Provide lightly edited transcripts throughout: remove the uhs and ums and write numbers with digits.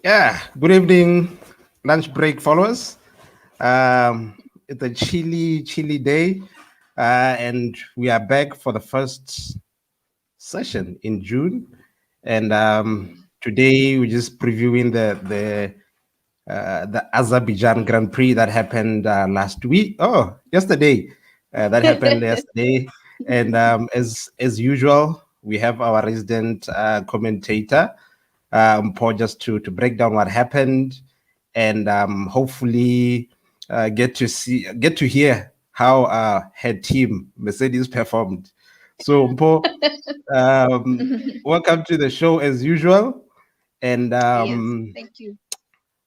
Yeah, good evening, lunch break followers. It's a chilly day, and we are back for the first session in June. And today we're just previewing the Azerbaijan Grand Prix that happened last week. Oh, yesterday. That happened yesterday. And as usual, we have our resident commentator, Paul, just to break down what happened, and hopefully get to hear how her team Mercedes performed. So, Paul, welcome to the show as usual. And Yes, thank you.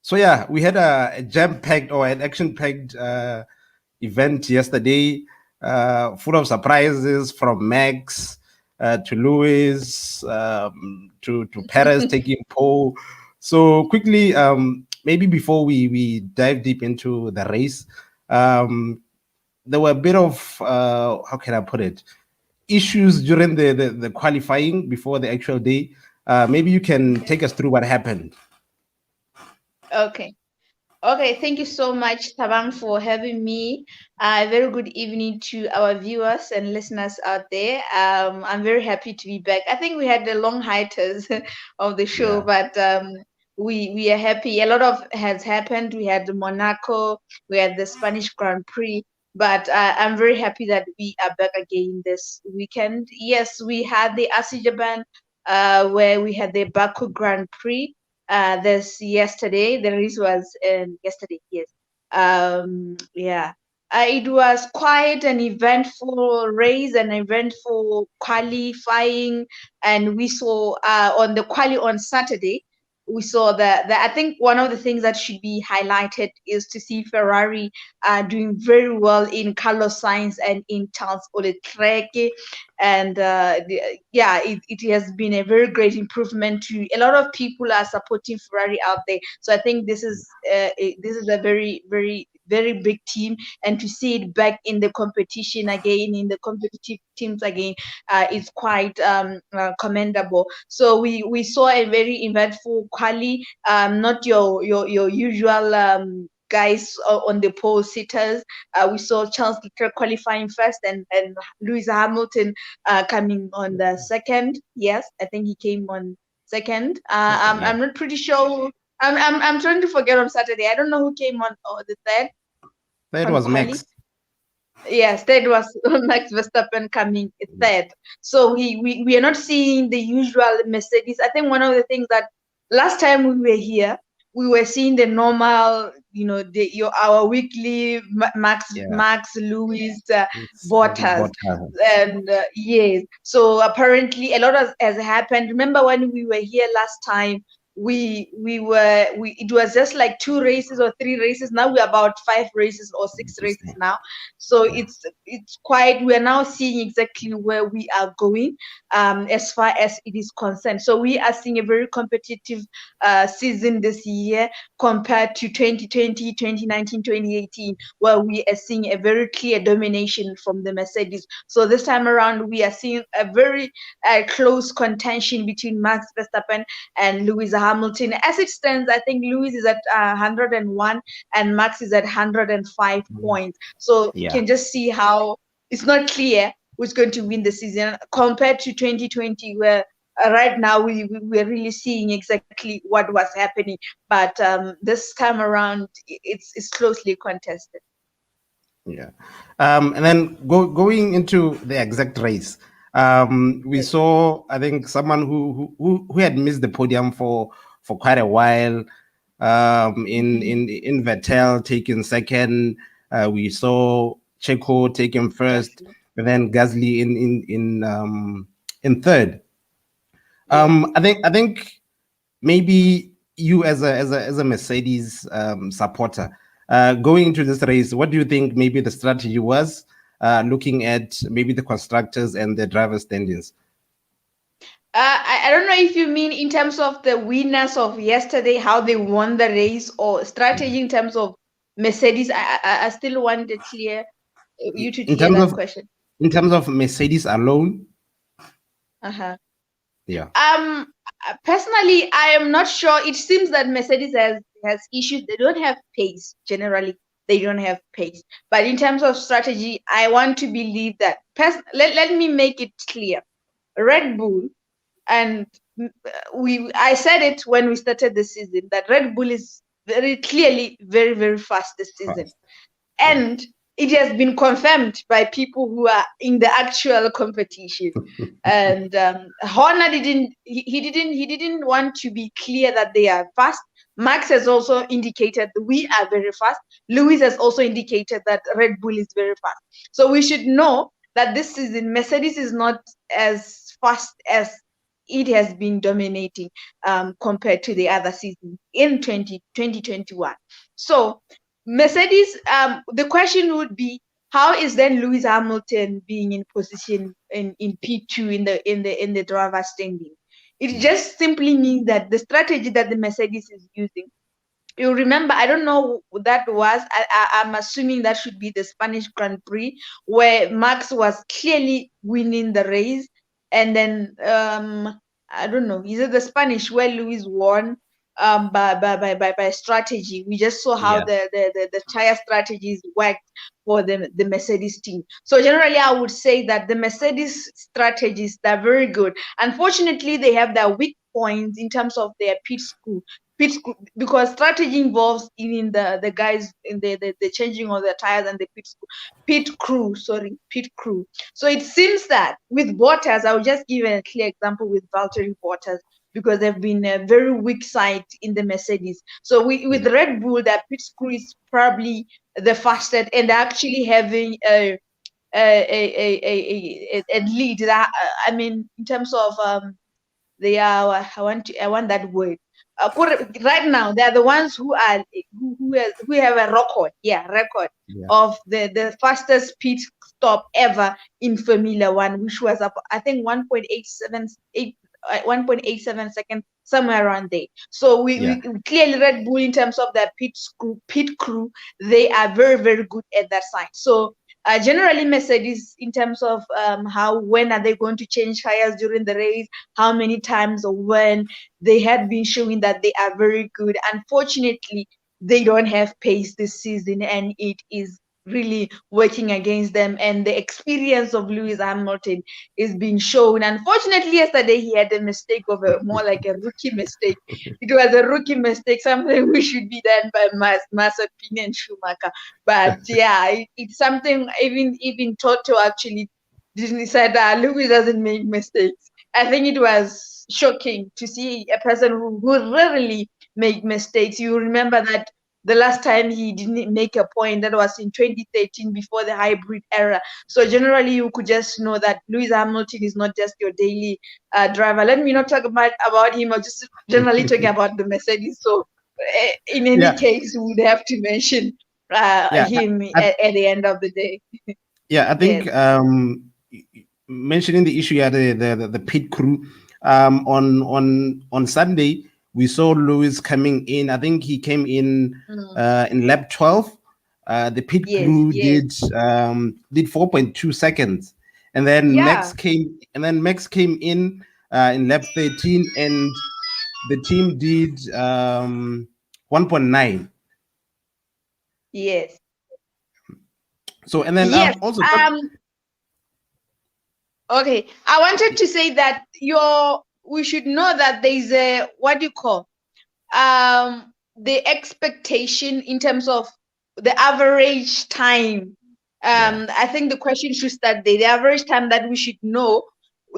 so yeah, we had a jam-packed or an action-packed event yesterday, full of surprises from Max to Lewis to Perez taking pole. So quickly, maybe before we dive deep into the race, um, there were a bit of how can I put it, issues during the qualifying before the actual day. Maybe you can take us through what happened. Okay. Okay, thank you so much, Tabang, for having me. Very good evening to our viewers and listeners out there. I'm very happy to be back. I think we had the long hiatus of the show, Yeah. but we are happy. A lot of has happened. We had the Monaco, we had the Spanish Grand Prix, but I'm very happy that we are back again this weekend. Yes, we had the Azerbaijan, where we had the Baku Grand Prix this yesterday. The race was yesterday. Yes. Yeah. It was quite an eventful race, an eventful qualifying, and we saw on the quali on Saturday. We saw that I think one of the things that should be highlighted is to see Ferrari doing very well in Carlos Sainz and in Charles Leclerc, and yeah, it has been a very great improvement. To a lot of people are supporting Ferrari out there, so I think this is a very big team, and to see it back in the competition again, in the competitive teams again, is quite commendable. So we saw a very eventful quali, not your usual guys on the pole sitters. We saw Charles Leclerc qualifying first, and Lewis Hamilton coming on the second. Yes, I think he came on second. Yeah. I'm not pretty sure. I'm trying to forget on Saturday. I don't know who came on the third That on was quali. Max. Yes, third was Max Verstappen coming third. So we are not seeing the usual Mercedes. I think one of the things that last time we were here, we were seeing the normal, our weekly Yeah. Max Lewis The Bottas. Bottas. And yes, so apparently a lot has happened. Remember when we were here last time, we it was just like two races or three races. Now we're about five races or six races now. So Yeah. it's quite, we're now seeing exactly where we are going as far as it is concerned. So we are seeing a very competitive season this year compared to 2020, 2019, 2018, where we are seeing a very clear domination from the Mercedes. So this time around, we are seeing a very close contention between Max Verstappen and Lewis Hamilton. As it stands, I think Lewis is at 101 and Max is at 105 points. So you Yeah. can just see how it's not clear who's going to win the season compared to 2020, where right now we're really seeing exactly what was happening. But this time around, it's closely contested. Yeah. And then going into the exact race, we Yes. saw, I think, someone who had missed the podium for quite a while. In Vettel taking second, we saw Checo taking first, Gasly. and then Gasly in third. Yes. I think maybe you as a Mercedes supporter going into this race, what do you think maybe the strategy was, looking at maybe the constructors and the driver standings? I don't know if you mean in terms of the winners of yesterday, how they won the race, or strategy in terms of Mercedes. I still want it clear, you to in clear terms that of question. in terms of Mercedes alone? Uh-huh. Yeah. Um, Personally, I am not sure. It seems that Mercedes has issues. They don't have pace. Generally, they don't have pace. But in terms of strategy, I want to believe that. Let me make it clear. Red Bull, and I said it when we started the season, that Red Bull is very clearly very, very fast this season. Fast. Yeah. And it has been confirmed by people who are in the actual competition. And Horner didn't want to be clear that they are fast. Max has also indicated that we are very fast. Lewis has also indicated that Red Bull is very fast. So we should know that this season Mercedes is not as fast as it has been dominating compared to the other season in 2021. So Mercedes, the question would be, how is then Lewis Hamilton being in position in P2 in the driver standing? It just simply means that the strategy that the Mercedes is using, you remember, I don't know who that was. I'm assuming that should be the Spanish Grand Prix, where Max was clearly winning the race, and then I don't know, is it the Spanish where Lewis won by strategy? We just saw how Yeah. the tire strategies worked for the Mercedes team. So generally, I would say that the Mercedes strategies, they're very good. Unfortunately, they have their weak points in terms of their because strategy involves in the guys in the changing of the tires and the pit crew. So it seems that with Bottas, I'll just give a clear example with Valtteri Bottas, because they've been a very weak side in the Mercedes. So with Red Bull, that pit crew is probably the fastest, and they're actually having a lead. That I mean, in terms of they are. I want that word. Right now, they're the ones who have a record. Yeah, record of the fastest pit stop ever in Formula One, which was up, I think, 1.87 seconds, somewhere around there. So we clearly Red Bull, in terms of their pit crew, they are very, very good at that side. So generally Mercedes, in terms of when are they going to change tires during the race, how many times or when, they had been showing that they are very good. Unfortunately, they don't have pace this season, and it is really working against them, and the experience of Lewis Hamilton is being shown. Unfortunately, yesterday he had a mistake of more like a rookie mistake. It was a rookie mistake, something we should be done by Mazepin and Schumacher. But yeah, it's something even Toto actually said that Lewis doesn't make mistakes. I think it was shocking to see a person who rarely make mistakes. You remember that the last time he didn't make a point, that was in 2013, before the hybrid era. So generally, you could just know that Lewis Hamilton is not just your daily driver. Let me not talk about him, or just generally talking about the Mercedes. So in any case, we would have to mention him at the end of the day. Yeah, I think mentioning the issue, the pit crew. On Sunday, we saw Lewis coming in. I think he came in lap 12. The pit crew did 4.2 seconds, and then Max came in lap 13, and the team did 1.9. Yes. So, and then also. Okay, I wanted to say that we should know that there's a, what do you call, the expectation in terms of the average time. I think the question should start there. The average time that we should know,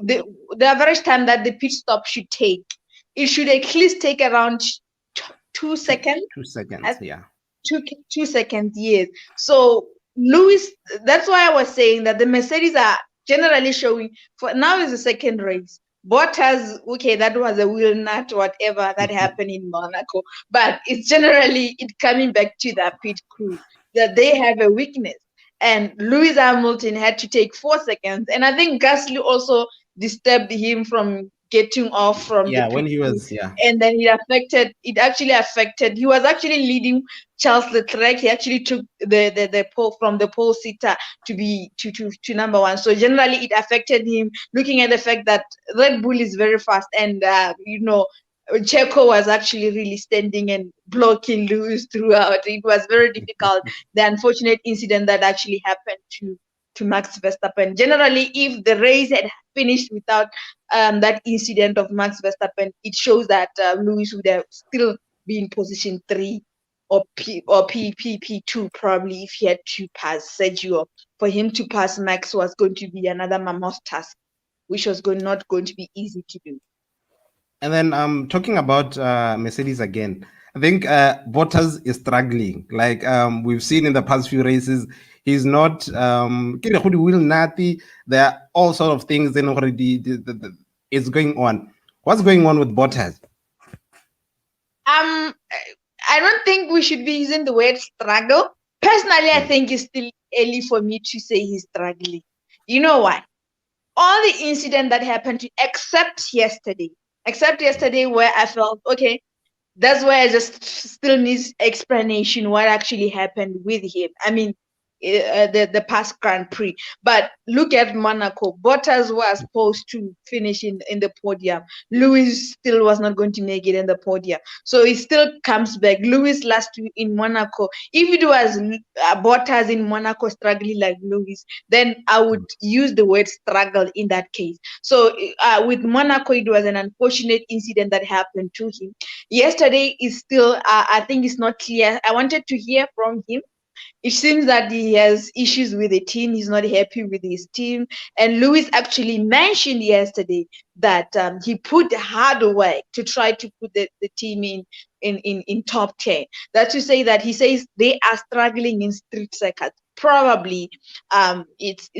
the average time that the pit stop should take. It should at least take around 2 seconds. 2 seconds, yeah. 2 seconds, yes. So Lewis, that's why I was saying that the Mercedes are generally showing, for now is the second race. Bottas, okay, that was a wheel nut, whatever that happened in Monaco, but it's generally coming back to that pit crew, that they have a weakness. And Lewis Hamilton had to take 4 seconds, and I think Gasly also disturbed him from getting off from the Yeah, when pit he crew, was, yeah. and then it actually affected. He was actually leading Charles Leclerc. He actually took the pole from the pole sitter to number one. So generally, it affected him. Looking at the fact that Red Bull is very fast, and Checo was actually really standing and blocking Lewis throughout. It was very difficult. The unfortunate incident that actually happened to Max Verstappen. Generally, if the race had finished without that incident of Max Verstappen, it shows that Lewis would have still been position 3 or P2 probably if he had to pass Sergio. For him to pass Max was going to be another mammoth task, which was not going to be easy to do. And then talking about Mercedes again, I think Bottas is struggling. Like we've seen in the past few races, he's not will nothing. There are all sort of things then already is going on. What's going on with Bottas? I don't think we should be using the word struggle. Personally, I think it's still early for me to say he's struggling. You know why? All the incident that happened except yesterday where I felt, okay, that's where I just still need explanation what actually happened with him. I mean, the past Grand Prix. But look at Monaco. Bottas was supposed to finish in the podium. Lewis still was not going to make it in the podium. So he still comes back. Lewis last week in Monaco. If it was Bottas in Monaco struggling like Lewis, then I would use the word struggle in that case. So with Monaco, it was an unfortunate incident that happened to him. Yesterday is still, I think it's not clear. I wanted to hear from him. It seems that he has issues with the team. He's not happy with his team. And Lewis actually mentioned yesterday that he put hard work to try to put the team in top 10. That's to say that he says they are struggling in street circuits. Probably it's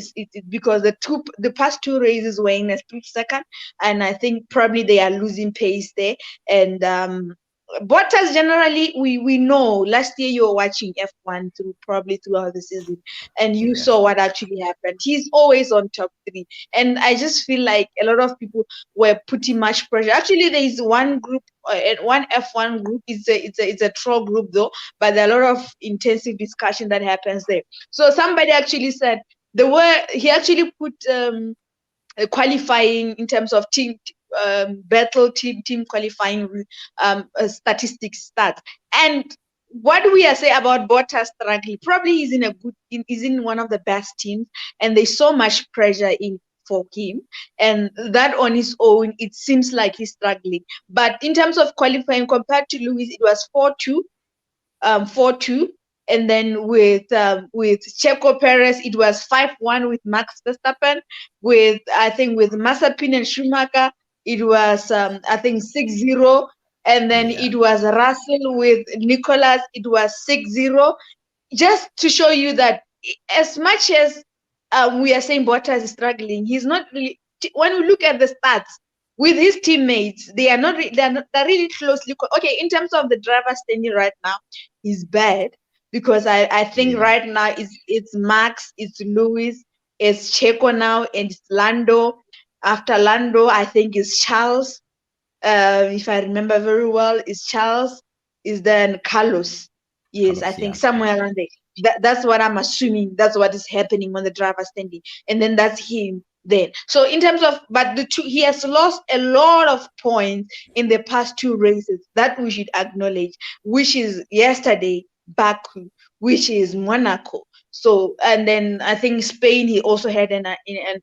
because the past two races were in a street circuit, and I think probably they are losing pace there. And Bottas generally, we know last year you were watching F1 throughout the season, and you saw what actually happened. He's always on top 3, and I just feel like a lot of people were putting much pressure. Actually, there is one group, one F1 group. It's a troll group though, but there are a lot of intensive discussion that happens there. So somebody actually said he actually put qualifying in terms of team battle team qualifying statistics stats. And what we are saying about Bottas struggling, probably he's in one of the best teams, and there's so much pressure for him, and that on his own it seems like he's struggling. But in terms of qualifying compared to Lewis, it was 4-2. And then with Checo Perez, it was 5-1 with Max Verstappen. With Mazepin and Schumacher, it was I think 6-0. And then it was Russell with Nicholas, it was 6-0. Just to show you that as much as we are saying Bottas is struggling, he's not really. When we look at the stats with his teammates, they're really closely. Okay, in terms of the driver standing right now, he's bad. Because I think right now it's Max, it's Lewis, it's Checo now, and it's Lando. After Lando, I think it's Charles. If I remember very well, it's Charles. Is then Carlos. Yes, I think somewhere around there. That's what I'm assuming. That's what is happening on the driver standing, and then that's him. Then, so in terms of, but he has lost a lot of points in the past 2 races that we should acknowledge, which is yesterday. Baku, which is Monaco. So, and then I think Spain, he also had an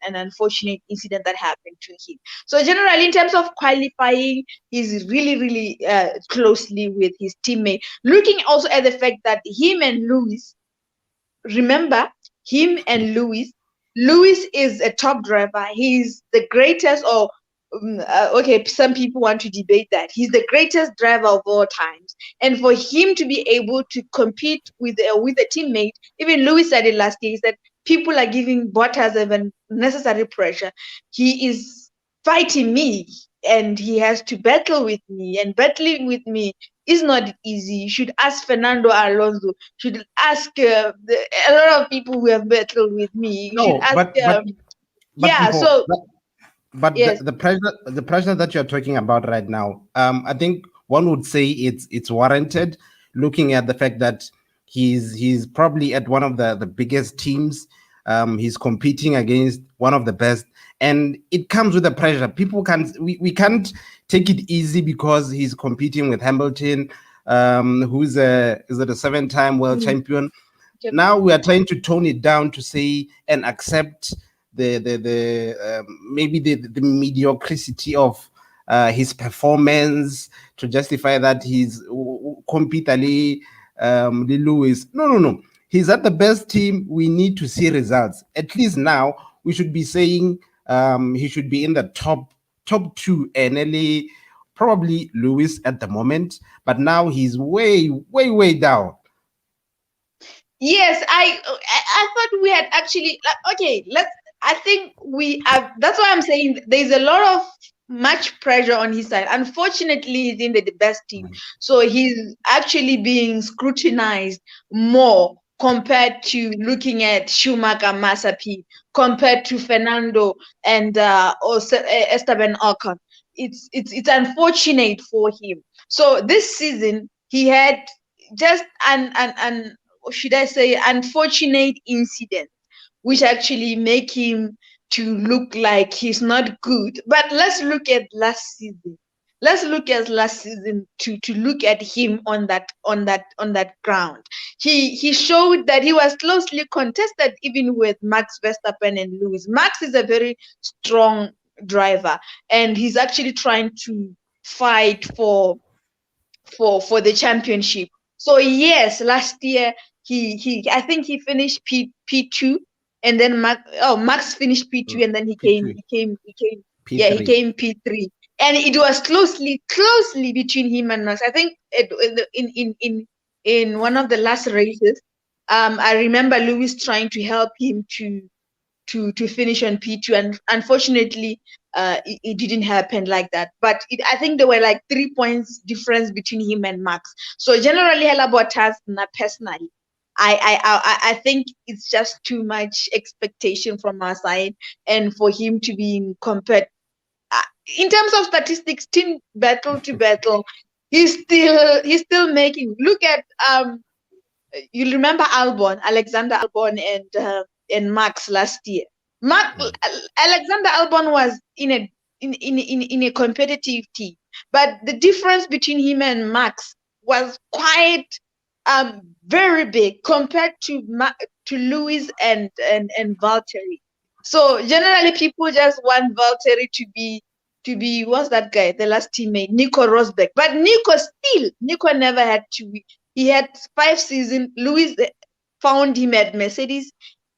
unfortunate incident that happened to him. So generally, in terms of qualifying, he's really, really closely with his teammate. Looking also at the fact that him and Lewis, remember, Lewis is a top driver. He's the greatest, or okay, some people want to debate that. He's the greatest driver of all times. And for him to be able to compete with a teammate, even Lewis said it last year, he said people are giving Bottas even necessary pressure. He is fighting me, and he has to battle with me, and battling with me is not easy. You should ask Fernando Alonso. Should ask a lot of people who have battled with me. You should ask. but Yes. the pressure that you're talking about right now, I think one would say it's warranted, looking at the fact that he's probably at one of the biggest teams. He's competing against one of the best, and it comes with the pressure. People can't we can't take it easy because he's competing with Hamilton, who's a is it a 7-time world Mm. champion. Now we are trying to tone it down to say and accept the maybe the mediocrity of his performance to justify that he's compete Ali Lewis. No. He's at the best team. We need to see results. At least now we should be saying he should be in the top two, and Ali, probably Lewis at the moment, but now he's way down. Yes, I thought we had actually okay, let's I think we are that's why I'm saying there's a lot of much pressure on his side. Unfortunately, he's in the best team. So he's actually being scrutinized more compared to looking at Schumacher, Masapi, compared to Fernando and Esteban Ocon. It's unfortunate for him. So this season he had just an should I say, unfortunate incident, which actually make him to look like he's not good. But let's look at last season. Let's look at last season to look at him on that ground. He showed that he was closely contested even with Max Verstappen and Lewis. Max is a very strong driver, and he's actually trying to fight for the championship. So yes, last year he I think he finished P2, and then Max finished P2, and then he came P3. he came P3, and it was closely between him and Max. I think in one of the last races, I remember Lewis trying to help him to finish on P2, and unfortunately it didn't happen like that. But I think there were like 3 points difference between him and Max. So generally, Hela Bottas, personally, I think it's just too much expectation from our side, and for him to be compared in terms of statistics, team battle to battle, he's still making. Look at you remember Alexander Albon and Max last year. Alexander Albon was in a competitive team, but the difference between him and Max was quite very big compared to Lewis and Valtteri. So generally, people just want Valtteri to be what's that guy, the last teammate, Nico Rosberg. But Nico never had to. He had 5 seasons. Lewis found him at Mercedes.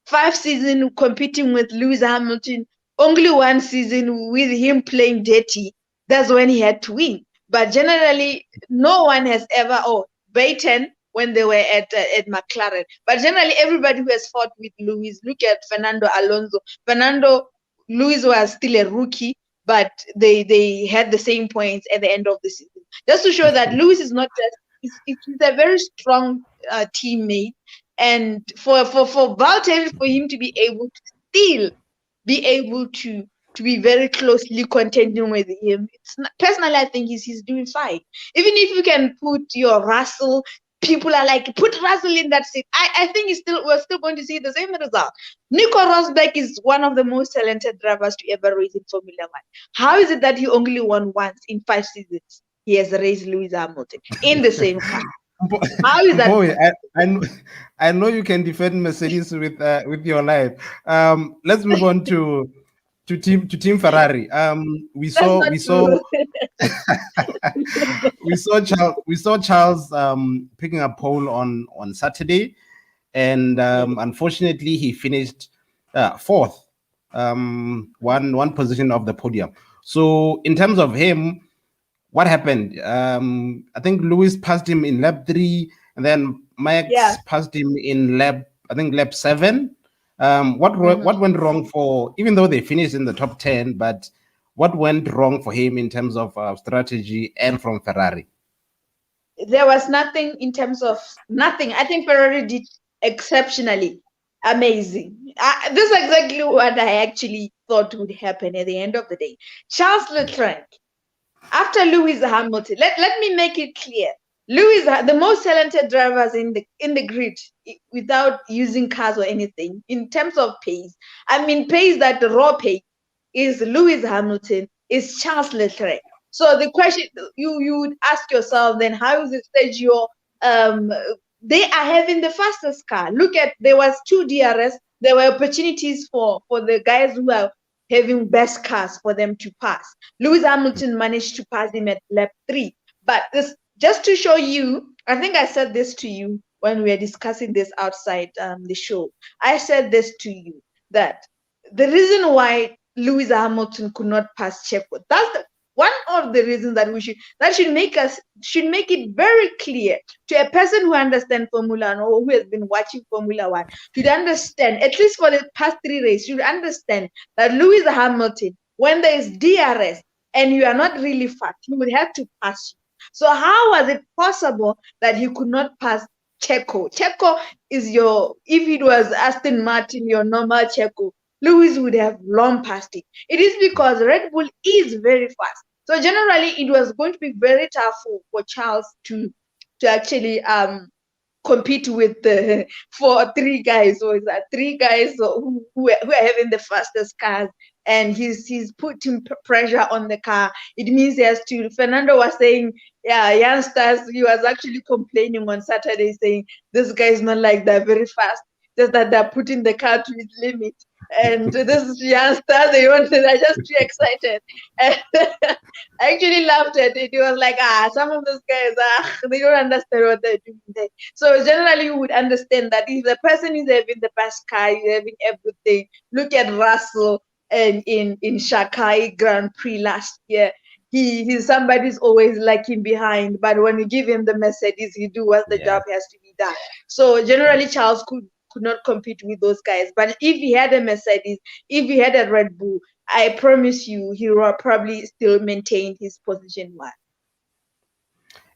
5 seasons competing with Lewis Hamilton. Only 1 season with him playing dirty. That's when he had to win. But generally, no one has ever. Baton when they were at McLaren. But generally, everybody who has fought with Lewis. Look at Fernando Alonso. Lewis was still a rookie, but they had the same points at the end of the season. Just to show that Lewis is not just. He's a very strong teammate, and for Valtteri, for him to be able to still be able to be very closely contending with him, personally, I think he's doing fine. Even if you can put your Russell, people are like, put Russell in that seat. I think we're still going to see the same result. Nico Rosberg is one of the most talented drivers to ever race in Formula One. How is it that he only won once in 5 seasons? He has raced Lewis Hamilton in the same car. How is that? Boy, I know you can defend Mercedes with your life. Let's move on to Team Ferrari. We saw Charles picking up pole on Saturday, and unfortunately he finished 4th, one position of the podium. So in terms of him, what happened? I think Lewis passed him in lap 3, and then Max passed him in lap 7. What went wrong for, even though they finished in the top 10, but what went wrong for him in terms of strategy and from Ferrari? There was nothing in terms of nothing. I think Ferrari did exceptionally. Amazing. This is exactly what I actually thought would happen at the end of the day. Charles Leclerc, after Lewis Hamilton, let me make it clear. Lewis, the most talented drivers in the grid, without using cars or anything, in terms of pace. I mean, pace that the raw pace is Lewis Hamilton, is Charles Leclerc. So the question you would ask yourself then, how is it Sergio? Um, they are having the fastest car. Look at, there was two DRS. There were opportunities for the guys who are having best cars for them to pass. Lewis Hamilton managed to pass him at lap 3. But this, just to show you, I think I said this to you when we were discussing this outside the show. I said this to you, that the reason why Lewis Hamilton could not pass Checo, that's one of the reasons that should make it very clear to a person who understands Formula 1 or who has been watching Formula 1, should understand, at least for the past 3 races, should understand that Lewis Hamilton, when there is DRS and you are not really fast, he would have to pass you. So how was it possible that he could not pass Checo? Checo is your, if it was Aston Martin, your normal Checo, Lewis would have long passed it. It is because Red Bull is very fast. So generally, it was going to be very tough for Charles to actually compete with the for 3 guys. So it's that 3 guys who are having the fastest cars, and he's putting pressure on the car. It means he has to. Fernando was saying, yeah, youngsters. He was actually complaining on Saturday, saying this guy is not like that very fast. Just that they're putting the car to its limit. And this youngster, they're just too excited. And I actually laughed at it. It was like, some of those guys, they don't understand what they're doing there. So generally, you would understand that if the person is having the best car, is having everything. Look at Russell and in Shanghai Grand Prix last year. He's somebody who's always lagging behind, but when you give him the Mercedes, he do what the job has to be done. So generally, Charles could not compete with those guys. But if he had a Mercedes, if he had a Red Bull, I promise you, he would probably still maintain his position 1.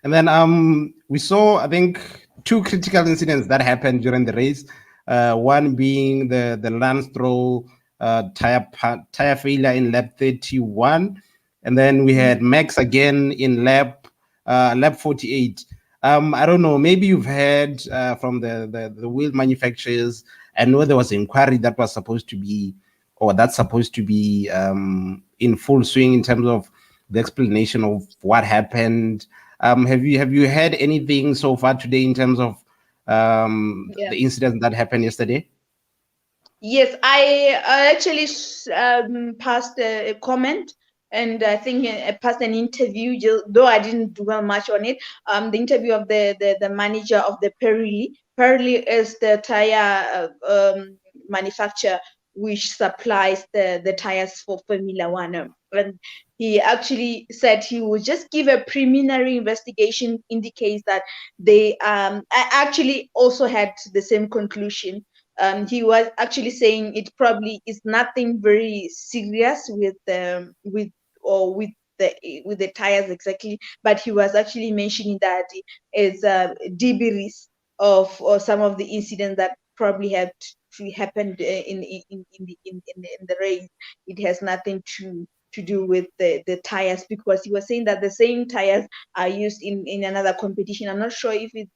And then we saw, I think, 2 critical incidents that happened during the race. One being the Lance Stroll tire failure in lap 31, and then we had Max again in lap 48. I don't know, maybe you've heard from the wheel manufacturers. I know there was an inquiry that was supposed to be, or that's supposed to be in full swing in terms of the explanation of what happened. Have you heard anything so far today in terms of the incident that happened yesterday? Yes, I actually passed a comment, and I think I passed an interview, though I didn't do much on it. The interview of the manager of the Pirelli. Pirelli is the tire manufacturer which supplies the tires for Formula 1. And he actually said he would just give a preliminary investigation, indicates that they I actually also had the same conclusion. He was actually saying it probably is nothing very serious with the tires exactly, but he was actually mentioning that it's debris of or some of the incidents that probably had happened in the race. It has nothing to do with the tires, because he was saying that the same tires are used in another competition. I'm not sure if it's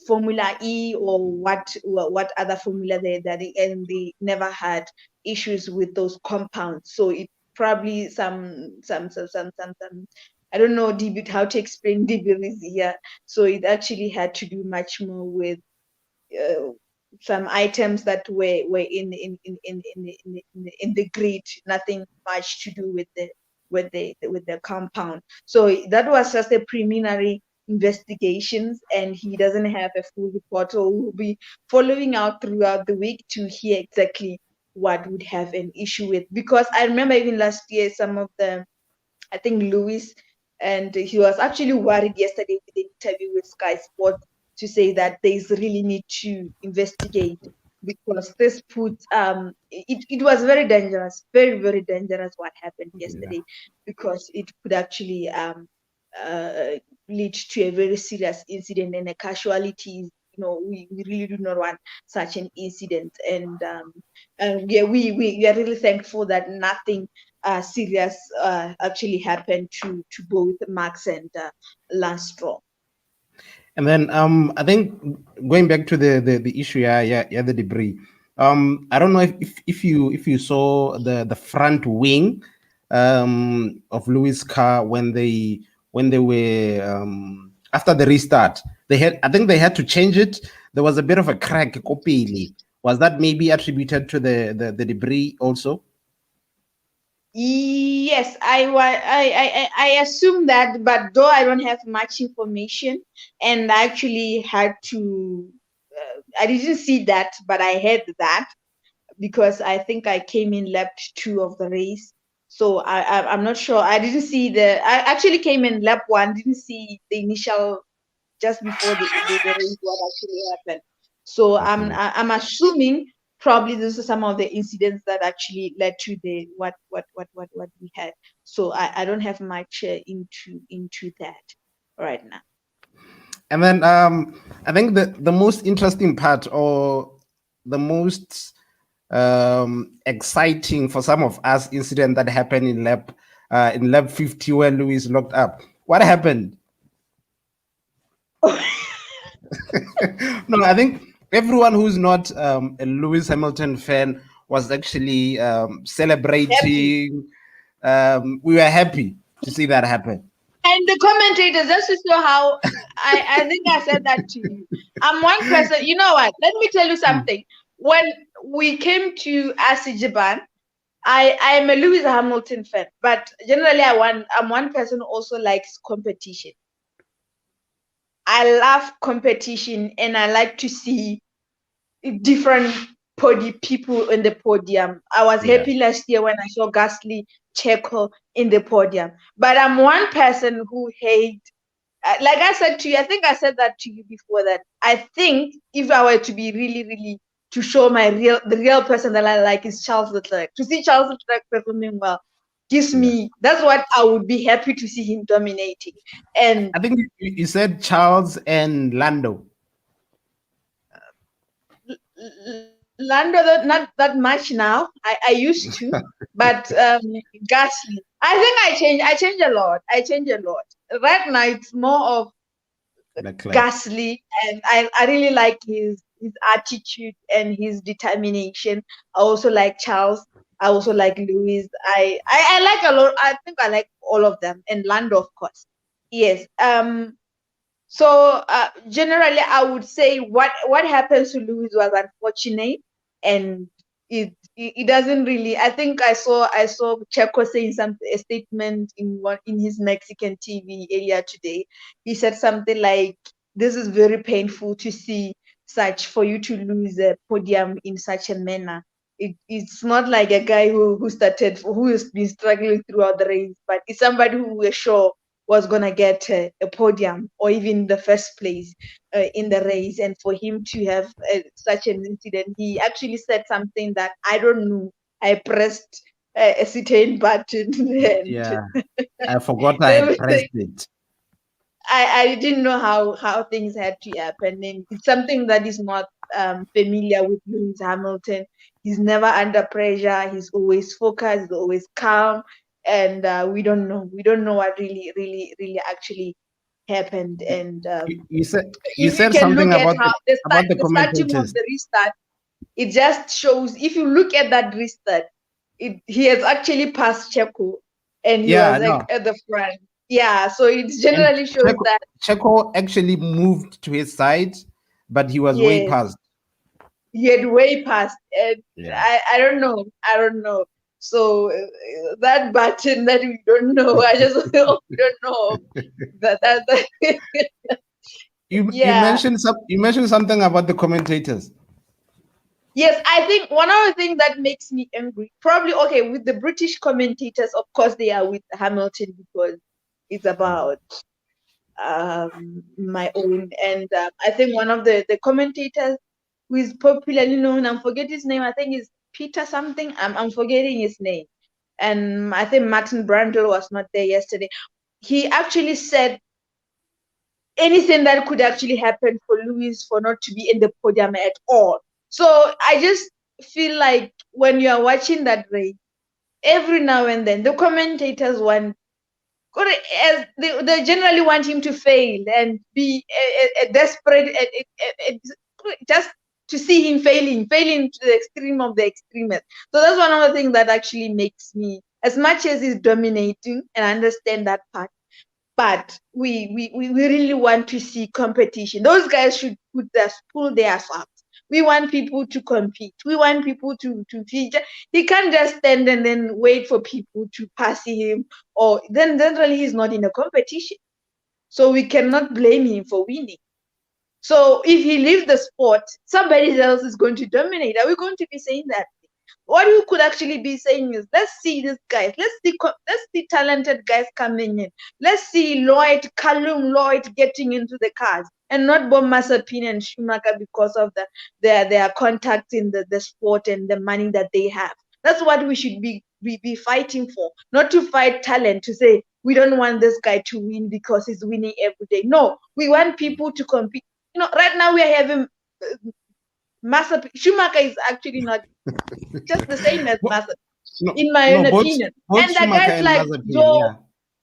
Formula E or what other formula and they never had issues with those compounds. So it probably some I don't know how to explain debris here. So it actually had to do much more with some items that were in the grid, nothing much to do with the compound. So that was just a preliminary investigations, and he doesn't have a full report. So we'll be following out throughout the week to hear exactly what would have an issue with. Because I remember even last year, some of the, I think Lewis, and he was actually worried yesterday with the interview with Sky Sports to say that there's really need to investigate, because this puts it was very dangerous, very, very dangerous what happened yesterday, because it could actually lead to a very serious incident and a casualties we really do not want such an incident. And yeah, we are really thankful that nothing serious actually happened to both Max and Lance Stroll. And then I think going back to the issue, the debris. I don't know if you saw the front wing of Lewis' car when they were after the restart. I think they had to change it. There was a bit of a crack. Kopili. Was that maybe attributed to the debris also? Yes, I assume that, but though I don't have much information, and I actually had to, I didn't see that, but I heard that because I think I came in lap 2 of the race. So I'm not sure. I didn't see I actually came in lap 1, didn't see the initial just before the race what actually happened. So Okay. I'm assuming probably this is some of the incidents that actually led to the what we had. So I don't have much into that right now. And then I think the most interesting part, or the most exciting for some of us incident that happened in lab 50 where Lewis locked up. What happened? No, I think everyone who's not a Lewis Hamilton fan was actually Happy. celebrating. We were happy to see that happen. And the commentators, just to show how I think I said that to you. I'm one person. You know what? Let me tell you Mm. something. When we came to Azerbaijan, I am a Lewis Hamilton fan, but generally I'm one person who also likes competition. I love competition, and I like to see different people in the podium. I was Yeah. happy last year when I saw Gasly, Checo in the podium. But I'm one person who hates, like I said to you, I think I said that to you before, that I think if I were to be really, really to show the real person that I like is Charles Leclerc. To see Charles Leclerc performing well gives Yeah. me, that's what I would be happy to see him dominating. And I think you said Charles and Lando. Lando, not that much now. I used to, but Gasly. I think I change a lot. I change a lot. Right now it's more of Leclerc. Gasly, and I really like his attitude and his determination. I also like Charles. I also like Lewis. I like a lot. I think I like all of them, and Lando, of course. Yes. So generally, I would say what happens to Lewis was unfortunate, and it doesn't really. I think I saw Checo saying a statement in his Mexican TV earlier today. He said something like, "This is very painful to see for you to lose a podium in such a manner." It's not like a guy who has been struggling throughout the race, but it's somebody who we're sure was going to get a podium or even the first place in the race. And for him to have such an incident, he actually said something that I don't know. I pressed a certain button and Yeah. I forgot I had pressed it. I didn't know how things had to happen. And it's something that is not familiar with Lewis Hamilton. He's never under pressure. He's always focused. He's always calm. And we don't know what really actually happened. And You if you said can something look at about how the the starting of commentators. the restart, it just shows. If you look at that restart, he has actually passed Checo, and he Yeah, was like no. at the front. Yeah, so it And generally shows that. Checo actually moved to his side, but he was way Yes, past. he had way past, and Yeah. I don't know, I don't know. So that button that we don't know, I just hope we don't know that. You Yeah. mentioned something about the commentators. Yes, I think one of the things that makes me angry, probably okay, with the British commentators, of course they are with Hamilton because it's about my own. And I think one of the commentators who is popularly known, I'm forgetting his name, I think is Peter something, I'm forgetting his name. And I think Martin Brundle was not there yesterday. He actually said anything that could actually happen for Lewis for not to be in the podium at all. So I just feel like when you are watching that race, every now and then the commentators want, as they generally want him to fail and be a desperate, just to see him failing to the extreme of the extremist. So that's one of the things that actually makes me, as much as he's dominating, and I understand that part, but we really want to see competition. Those guys should pull their socks. We want people to compete. We want people to he can't just stand and then wait for people to pass him, or then really he's not in a competition. So we cannot blame him for winning. So if he leaves the sport, somebody else is going to dominate. Are we going to be saying that? What we could actually be saying is, let's see these guys. Let's see talented guys coming in. Let's see Callum Lloyd getting into the cars, and not Bob Mazepin and Schumacher because of their contacts in the sport and the money that they have. That's what we should be fighting for, not to fight talent, to say we don't want this guy to win because he's winning every day. No, we want people to compete. Right now we are having Mazepin. Schumacher is actually not just the same as Mazepin, in my own opinion. Both And there are guys like Zoe,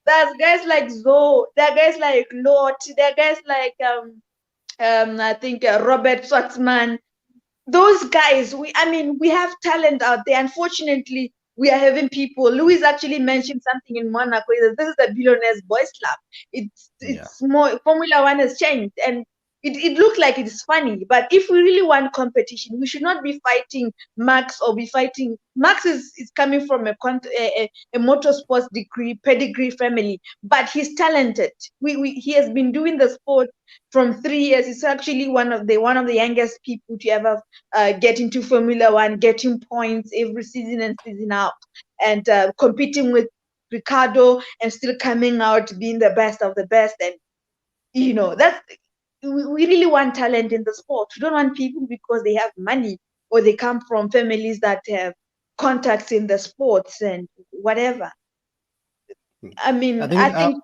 there's guys like Zoe, there are guys like Lott, there are guys like I think Robert Schwartzman. Those guys, we have talent out there. Unfortunately, we are having people. Lewis actually mentioned something in Monaco. This is the billionaires boys club. It's more, Formula One has changed, and it looks like it's funny. But if we really want competition, we should not be fighting Max, or be fighting. Max is coming from a motorsports pedigree family, but he's talented. He has been doing the sport from 3 years. He's actually one of the youngest people to ever get into Formula One, getting points every season and season out, and competing with Ricardo, and still coming out being the best of the best. And that's, we really want talent in the sport. We don't want people because they have money, or they come from families that have contacts in the sports and whatever. I think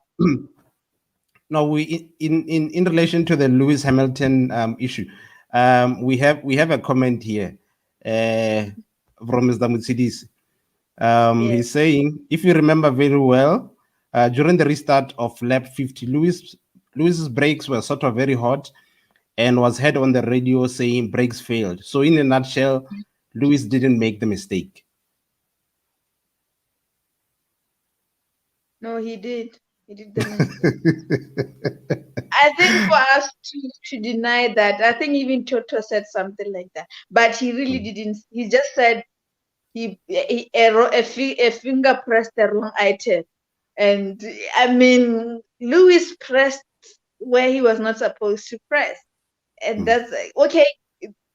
no, we in relation to the Lewis Hamilton issue, we have a comment here from Mr. Mercedes. He's saying, if you remember very well, during the restart of lap 50, Lewis's brakes were sort of very hot, and was heard on the radio saying brakes failed. So in a nutshell, Lewis didn't make the mistake. No, he did. He did the mistake. I think for us to deny that, I think even Toto said something like that, but he really didn't. He just said a finger pressed the wrong item, and Lewis pressed where he was not supposed to press, and that's okay.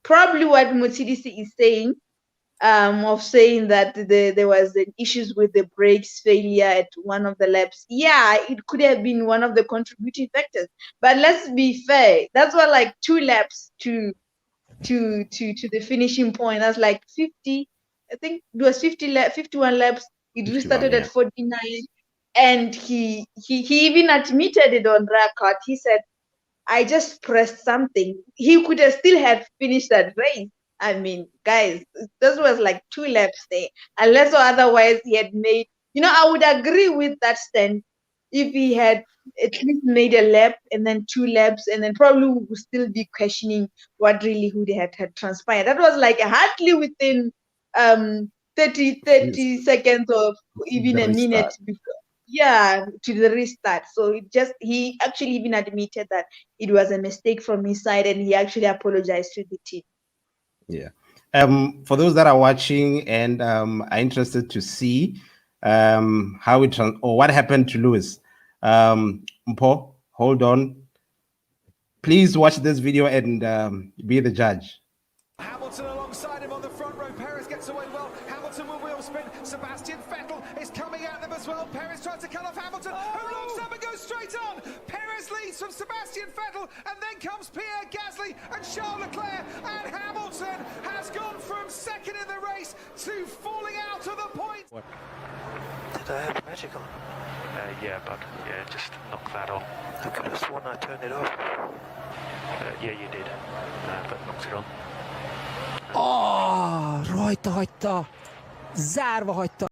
Probably what Mercedes is saying, of saying that there was issues with the brakes failure at one of the laps. Yeah, it could have been one of the contributing factors. But let's be fair. That's what, like 2 laps to the finishing point. That's like 50. I think it was 51 laps. It restarted at 49, and he even admitted it on record. He said, "I just pressed something." He could have still had finished that race. Guys, this was like 2 laps there. Unless or otherwise he had made, I would agree with that stand if he had at least made a lap and then 2 laps, and then probably we would still be questioning what really had transpired. That was like hardly within 30 seconds or even a minute before, to the restart. So he actually even admitted that it was a mistake from his side, and he actually apologized to the team. Yeah. For those that are watching and are interested to see how or what happened to Lewis, Mpo, hold on. Please watch this video and be the judge. Hamilton alongside him on the front row. Perez gets away well. Hamilton will wheel spin. Sebastian Vettel is coming at them as well. Perez tries to cut off Hamilton, who locks up and goes straight on. Perez leads from Sebastian Vettel, and then comes Pierre Gasly and Charles Leclerc, and Hamilton has gone from second in the race to falling out of the point. Did I have magical? Yeah, but yeah, just knock that on. I could have sworn I turned it off. Yeah, you did, but knocked it on. Rajta hagyta. Zárva hagyta.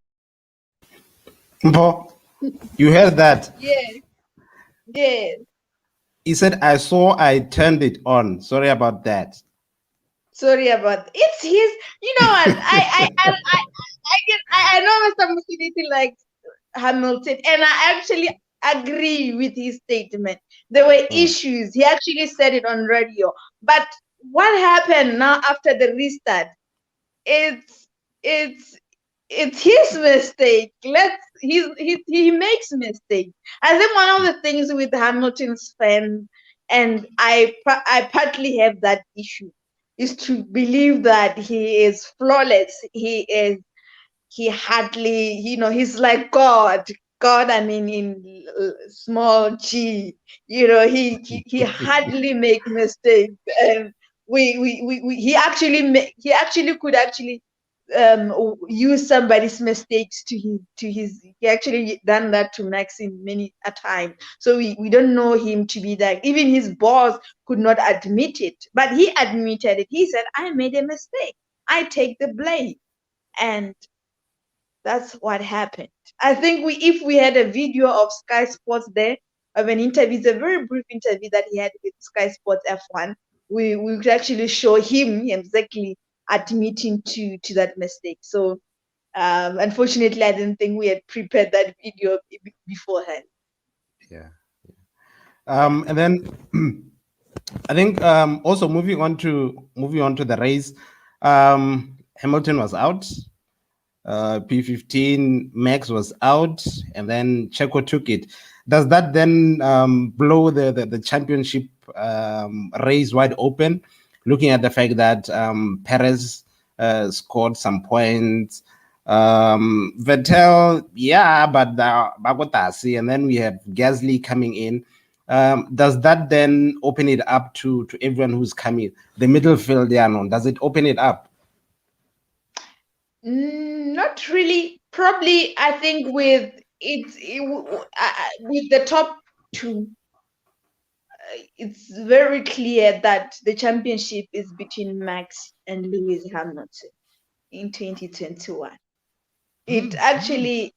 Mpo, you heard that? Yes, yes. He said, I turned it on. Sorry about that. Sorry about it's his. You know what? I know Mr. Musiditi likes Hamilton, and I actually agree with his statement. There were issues. He actually said it on radio. But what happened now after the restart? It's his mistake. He makes mistakes. I think one of the things with Hamilton's fans, and I partly have that issue, is to believe that he is flawless. He hardly, he's like God. God, I mean, in small g, he hardly make mistakes, and he actually could actually use somebody's mistakes he actually done that to Max in many a time. So we don't know him to be that. Even his boss could not admit it, but he admitted it. He said, I made a mistake, I take the blame. And that's what happened. I think if we had a video of Sky Sports there of an interview, it's a very brief interview that he had with Sky Sports F1, we could actually show him exactly admitting to that mistake. So unfortunately, I didn't think we had prepared that video beforehand. Yeah. And then I think also moving on to the race, Hamilton was out. P15 Max was out, and then Checo took it. Does that then blow the championship race wide open? Looking at the fact that Perez scored some points, Vettel, yeah, but Bagotasi, and then we have Gasly coming in. Does that then open it up to everyone who's coming? The middle field, does it open it up? Not really. Probably, I think with with the top two, it's very clear that the championship is between Max and Lewis Hamilton in 2021. It actually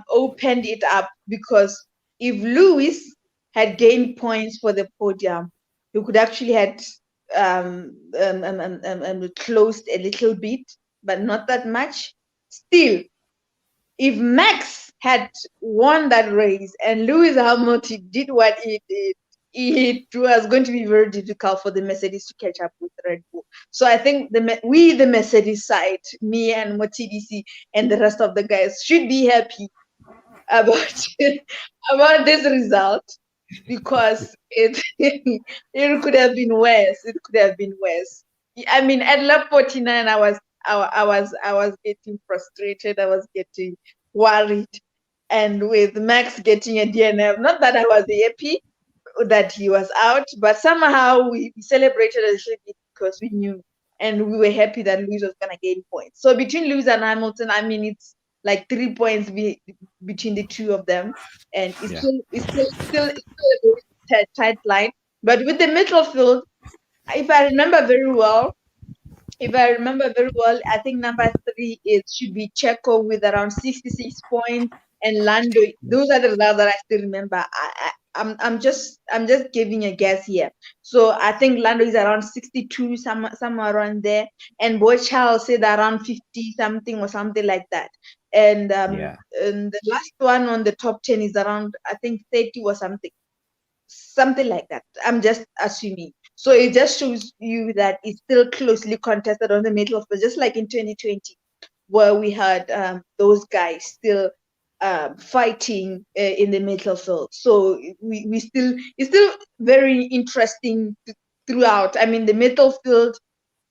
opened it up, because if Lewis had gained points for the podium, he could actually had closed a little bit, but not that much. Still, if Max had won that race and Lewis Hamilton did what he did, it was going to be very difficult for the Mercedes to catch up with Red Bull. So I think the Mercedes side, me and MoTDC and the rest of the guys, should be happy about about this result, because it could have been worse. It could have been worse. I mean, at lap 49, I was getting frustrated. I was getting worried, and with Max getting a DNF, not that I was happy that he was out, but somehow we celebrated a little bit because we knew, and we were happy that Lewis was gonna gain points. So between Lewis and Hamilton, I mean, it's like 3 points between the two of them, and it's still a very tight line. But with the middle field, if I remember very well, I think number 3 should be Checo with around 66 points, and Lando. Those are the results that I still remember. I'm just giving a guess here. So I think Lando is around 62, somewhere around there, and Charles said around 50 something or something like that. And and the last one on the top 10 is around, I think, 30 or something like that. I'm just assuming. So it just shows you that it's still closely contested on the middle, but just like in 2020, where we had those guys still fighting in the middle field. So it's still very interesting throughout. I mean, the middle field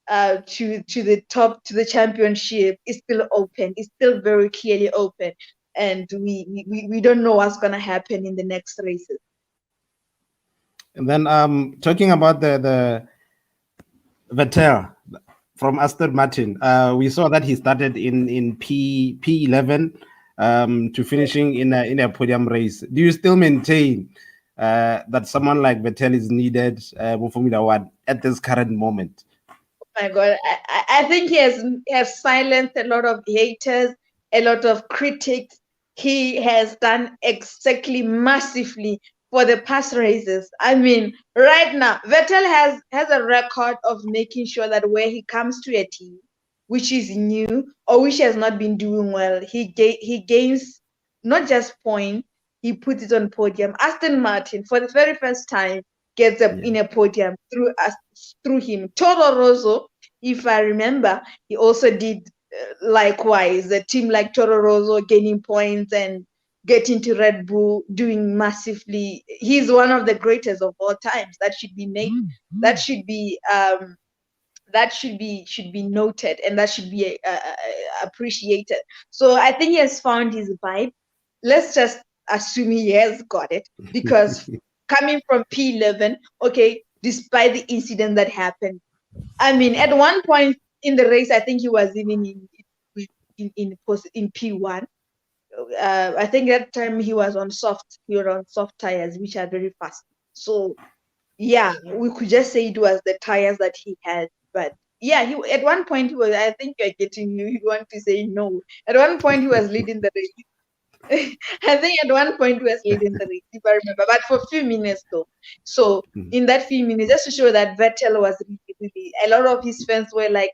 to the top, to the championship is still open. It's still very clearly open, and we don't know what's gonna happen in the next races. And then talking about the Vettel, from Aston Martin. We saw that he started in P11 to finishing in a podium race. Do you still maintain that someone like Vettel is needed for Formula One at this current moment? My God, I think he has silenced a lot of haters, a lot of critics. He has done exactly massively for the past races. I mean, right now, Vettel has a record of making sure that where he comes to a team, which is new or which has not been doing well, he gains not just points, he puts it on podium. Aston Martin, for the very first time, gets up in a podium through him. Toro Rosso, if I remember, he also did likewise. A team like Toro Rosso gaining points and getting to Red Bull, doing massively. He's one of the greatest of all times. That should be made. That should be noted, and that should be appreciated. So I think he has found his vibe. Let's just assume he has got it, because coming from P11, okay, despite the incident that happened, I mean, at one point in the race, I think he was even in P1. I think that time he was on soft tires, which are very fast. So yeah, we could just say it was the tires that he had. But yeah, he at one point he was. I think you want to say no. At one point he was leading the race. I think at one point he was leading the race, if I remember, but for a few minutes though. So in that few minutes, just to show that Vettel was really, a lot of his fans were like,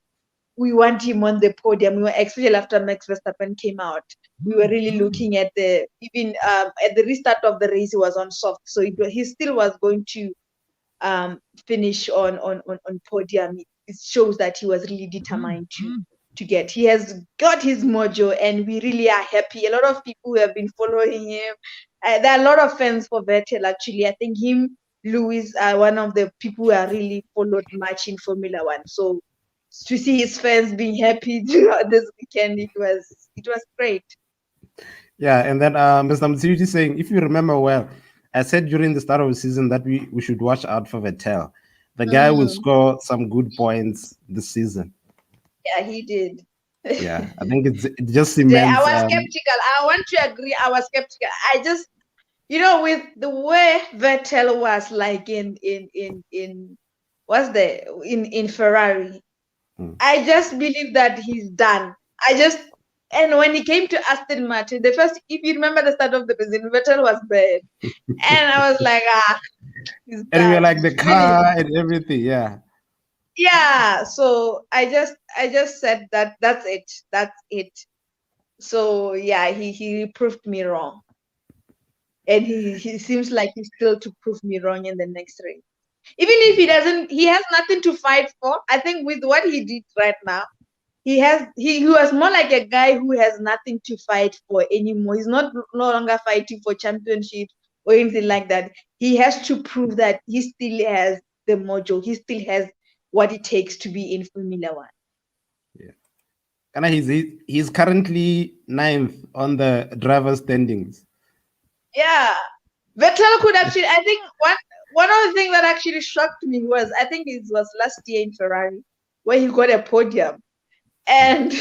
we want him on the podium. We were, especially after Max Verstappen came out, we were really looking at at the restart of the race, he was on soft, so he still was going to finish on podium. It shows that he was really determined to get. He has got his mojo, and we really are happy. A lot of people who have been following him. There are a lot of fans for Vettel, actually. I think Lewis are one of the people who are really followed much in Formula One. So to see his fans being happy throughout this weekend, it was great. Yeah, and then Mr. Mtsiri is saying, if you remember well, I said during the start of the season that we should watch out for Vettel. The guy will score some good points this season. Yeah, he did. Yeah, I think it just cements. I was skeptical. I want to agree. I was skeptical. I just, with the way Vettel was like in Ferrari, I just believe that he's done. And when he came to Aston Martin, if you remember the start of the season, Vettel was bad, and I was like, he's done. And we like the car and everything, yeah. Yeah, so I just said that's it. So yeah, he proved me wrong, and he seems like he's still to prove me wrong in the next race. Even if he has nothing to fight for. I think with what he did right now, he was more like a guy who has nothing to fight for anymore. He's no longer fighting for championship or anything like that. He has to prove that he still has the mojo. He still has what it takes to be in Formula One. Yeah. And he's currently 9th on the driver's standings. Yeah. Vettel could actually, I think one of the things that actually shocked me was, I think it was last year in Ferrari, where he got a podium. And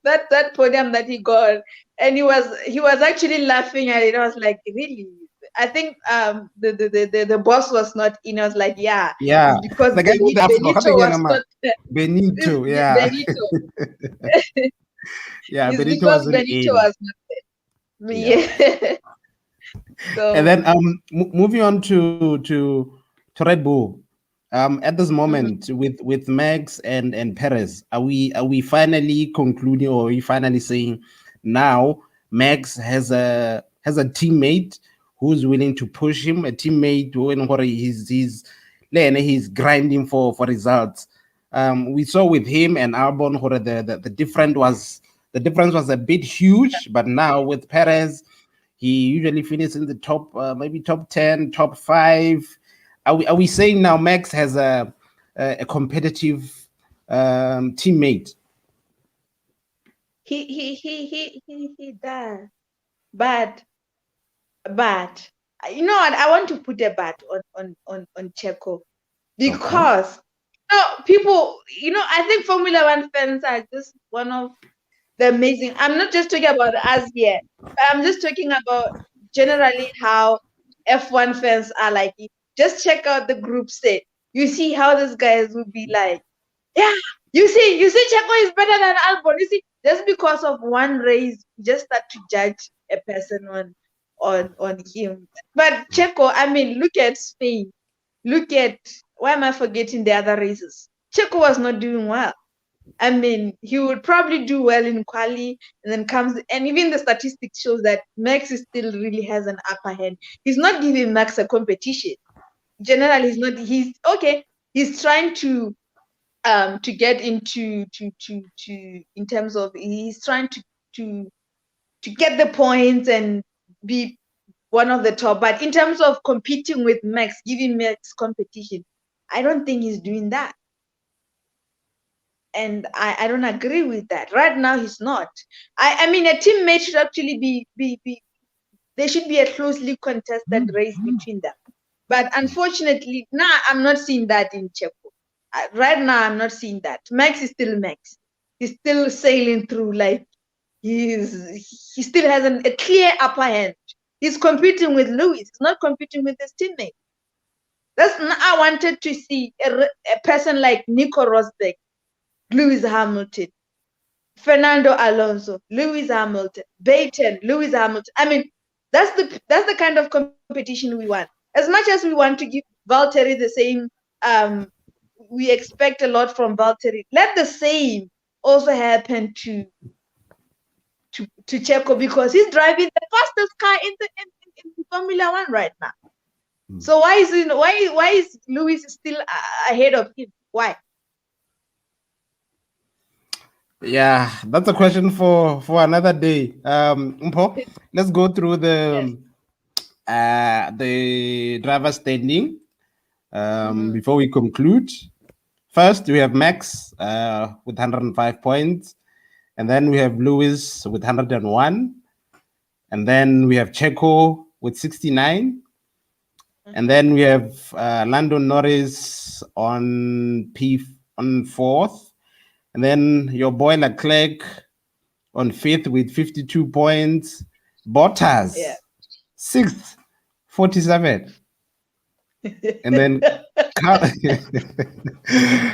that podium that he got, and he was actually laughing at it. I was like, really? I think the boss was not in. I was like, yeah, because the guy Benito was not there. Benito, yeah. Benito. Yeah, it's Benito because Benito was not there. Yeah. So, and then moving on to Red Bull. At this moment, with Max and Perez, are we finally concluding, or are we finally saying now Max has a teammate who's willing to push him, a teammate when he's grinding for results. We saw with him and Albon the difference was a bit huge, but now with Perez, he usually finishes in the top, maybe top 10, top 5. Are we saying now Max has a competitive teammate? He does, but you know what? I want to put a bat on Checo, because No, people, I think Formula One fans are just one of the amazing. I'm not just talking about us here, but I'm just talking about generally how F1 fans are like. Just check out the group state. You see how these guys will be like, yeah, you see, Checo is better than Albon. You see, just because of one race, you just start to judge a person on him. But Checo, I mean, look at Spain. Look at, why am I forgetting the other races? Checo was not doing well. I mean, he would probably do well in quali, and then and even the statistics shows that Max still really has an upper hand. He's not giving Max a competition. Generally, he's okay. He's trying to get into in terms of, he's trying to get the points and be one of the top. But in terms of competing with Max, giving Max competition, I don't think he's doing that. And I don't agree with that. Right now, he's not. I mean, a teammate should actually be there should be a closely contested race between them. But unfortunately, now I'm not seeing that in Checo. Right now, I'm not seeing that. Max is still Max. He's still sailing through, like, he still has a clear upper hand. He's competing with Lewis. He's not competing with his teammate. I wanted to see a person like Nico Rosberg, Lewis Hamilton, Fernando Alonso, Lewis Hamilton, Baton, Lewis Hamilton. I mean, that's the kind of competition we want. As much as we want to give Valtteri the same, we expect a lot from Valtteri. Let the same also happen to Checo, because he's driving the fastest car in Formula One right now. So why is Lewis still ahead of him? Why? Yeah, that's a question for another day. Mpo, let's go through the driver standing before we conclude. First, we have Max with 105 points, and then we have Lewis with 101, and then we have Checo with 69, and then we have Lando Norris on fourth. And then your boy Leclerc on fifth with 52 points. Bottas, sixth, 47. And then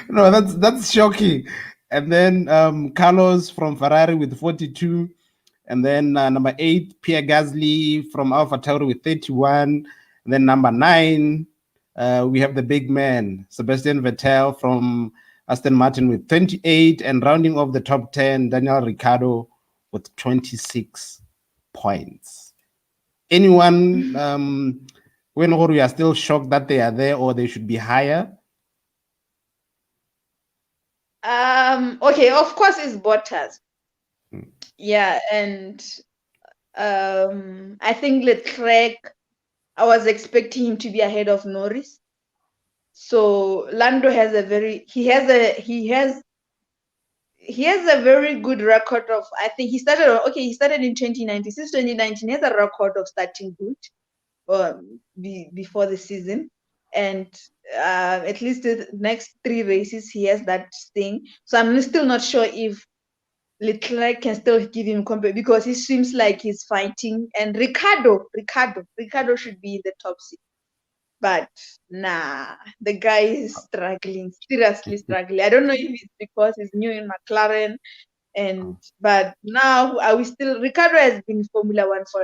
no, that's shocking. And then Carlos from Ferrari with 42. And then number 8, Pierre Gasly from AlphaTauri with 31. And then number 9, we have the big man, Sebastian Vettel from Aston Martin with 28, and rounding off the top 10, Daniel Ricciardo with 26 points. Anyone, when we are still shocked that they are there, or they should be higher? Okay, of course it's Bottas. Yeah, and I think Leclerc, I was expecting him to be ahead of Norris. So Lando has a very good record of, I think he started in 2019. Since 2019, he has a record of starting good before the season, and at least the next 3 races he has that thing. So I'm still not sure if Leclerc can still give him company, because he seems like he's fighting, and Ricardo should be in the top 6. But nah, the guy is struggling, seriously struggling. I don't know if it's because he's new in McLaren, but now Ricardo has been in Formula One for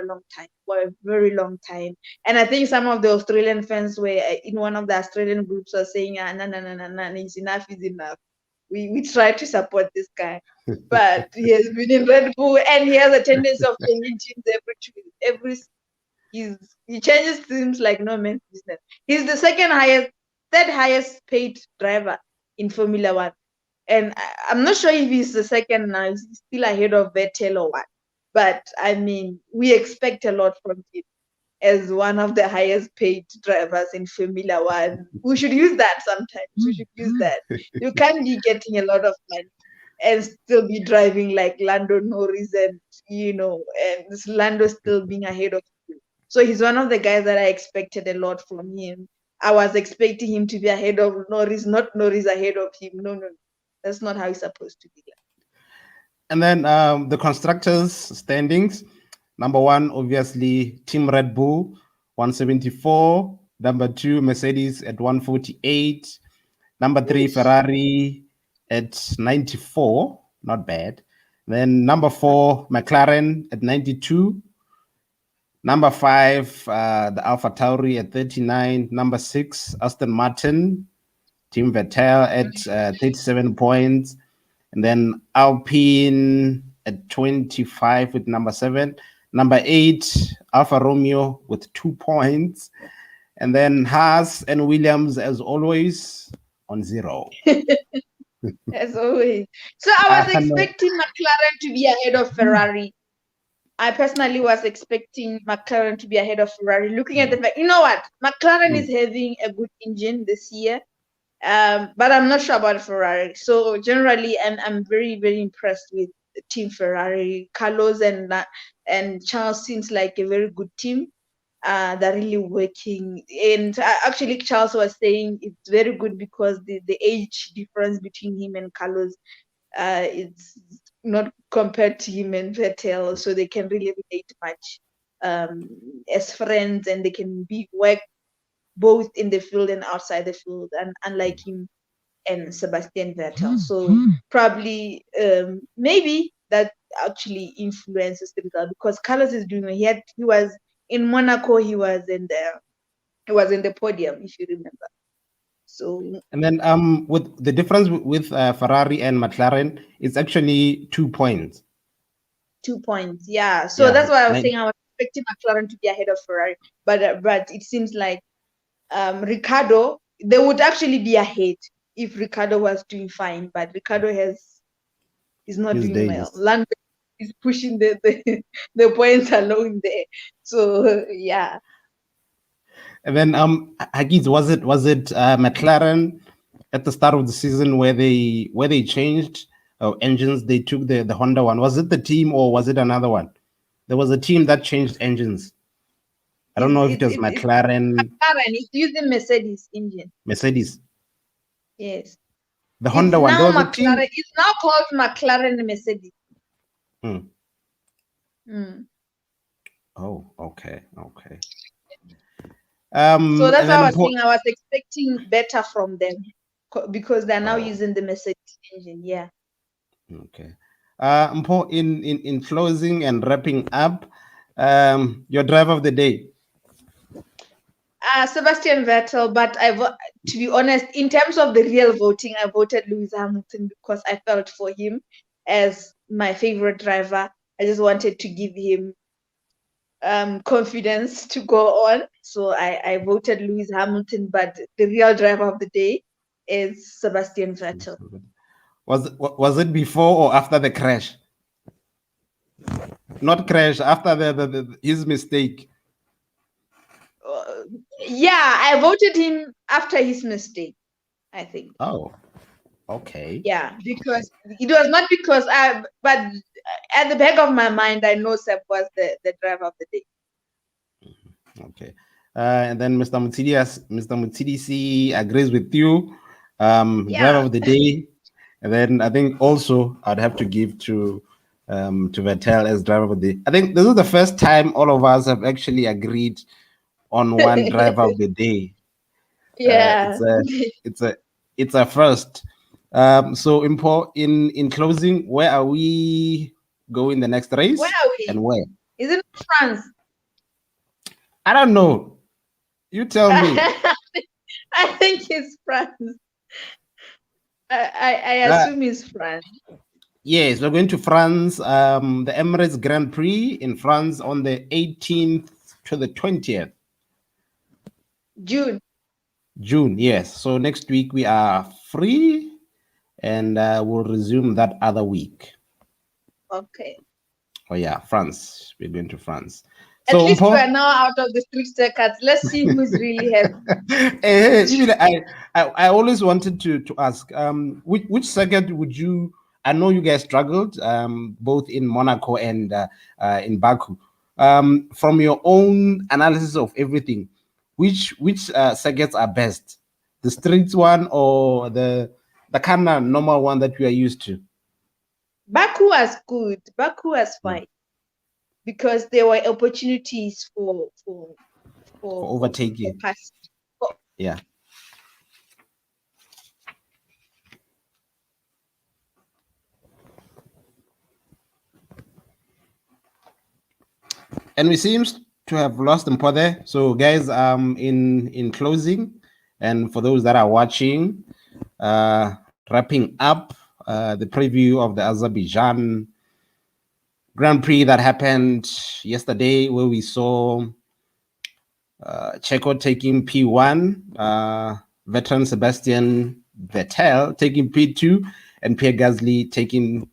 a very long time. And I think some of the Australian fans were in one of the Australian groups are saying, no, it's enough. We try to support this guy, but he has been in Red Bull, and he has a tendency of changing teams he changes teams like no man's business. He's the third highest paid driver in Formula One, and I'm not sure if he's the second now. He's still ahead of Vettel or what. But I mean, we expect a lot from him as one of the highest paid drivers in Formula One. We should use that sometimes. We should use that. You can't be getting a lot of money and still be driving like Lando Norris, and Lando still being ahead of you. So he's one of the guys that I expected a lot from him. I was expecting him to be ahead of Norris, not Norris ahead of him. No. That's not how it's supposed to be. And then the constructors standings. Number one, obviously, Team Red Bull, 174. Number two, Mercedes at 148. Number three, Ferrari at 94. Not bad. Then number four, McLaren at 92. Number five, the Alpha Tauri at 39. Number six, Aston Martin, Team Vettel at 37 points. And then Alpine at 25 with number 7. Number 8, Alfa Romeo with 2 points. And then Haas and Williams, as always, on 0. As always. So I was expecting McLaren to be ahead of Ferrari. I personally was expecting McLaren to be ahead of Ferrari. Looking at the fact, you know what? McLaren is having a good engine this year. But I'm not sure about Ferrari. So generally, I'm very, very impressed with Team Ferrari. Carlos and Charles seems like a very good team. They're really working. And actually, Charles was saying it's very good because the age difference between him and Carlos it's not compared to him and Vettel. So they can really relate much as friends, and they can work both in the field and outside the field, and unlike him and Sebastian Vettel. So probably maybe that actually influences the result, because Carlos is doing it. He was in Monaco, he was in the podium, if you remember. So and then with the difference with Ferrari and McLaren, it's actually 2 points. 2 points, yeah. So that's why I was saying I was expecting McLaren to be ahead of Ferrari, but it seems like Ricardo, they would actually be ahead if Ricardo was doing fine, but Ricardo is not doing well. Lando is pushing the points along there. So yeah. And then Hagiz, was it McLaren at the start of the season where they changed engines? They took the Honda one. Was it the team or was it another one? There was a team that changed engines. I don't know if it was McLaren. McLaren is using Mercedes engine. Mercedes. Yes. The Honda one. Now McLaren. It's now called McLaren Mercedes. Oh, okay. So that's why I was saying I was expecting better from them, because they're now using the Mercedes engine. Yeah. Okay. Mpo, in closing and wrapping up, your driver of the day. Sebastian Vettel, but to be honest, in terms of the real voting, I voted Lewis Hamilton because I felt for him as my favorite driver. I just wanted to give him confidence to go on. So I voted Lewis Hamilton, but the real driver of the day is Sebastian Vettel. Was it before or after the crash? Not crash, after his mistake. Yeah, I voted him after his mistake, I think. Oh, okay. Yeah, because it was not because but at the back of my mind, I know Seb was the driver of the day. Okay. And then Mr. Mutsidisi agrees with you. Driver of the day. And then I think also I'd have to give to Vettel as driver of the day. I think this is the first time all of us have actually agreed on one driver of the day. Yeah. It's a first. So in closing, where are we going the next race? Where are we? And where? Is it France? I don't know. You tell me. I think it's France. I assume it's France. Yes, we're going to France. The Emirates Grand Prix in France on the 18th to the 20th. June, yes. So next week we are free, and we'll resume that other week. Okay. Oh yeah, France. We're going to France. At least we are now out of the street circuits. Let's see who's really happy. I always wanted to ask, which circuit would you? I know you guys struggled, both in Monaco and in Baku. From your own analysis of everything, which circuits are best, the streets one or the kind of normal one that we are used to? Baku was good. Baku was fine because there were opportunities for overtaking. pass. Yeah. And we seems to have lost Mpo there. So guys, in closing, and for those that are watching, wrapping up the preview of the Azerbaijan Grand Prix that happened yesterday, where we saw Checo taking P1, veteran Sebastian Vettel taking P2, and Pierre Gasly taking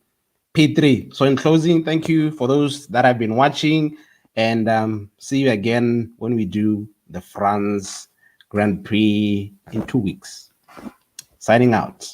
P3. So in closing, thank you for those that have been watching, and see you again when we do the France Grand Prix in 2 weeks. Signing out.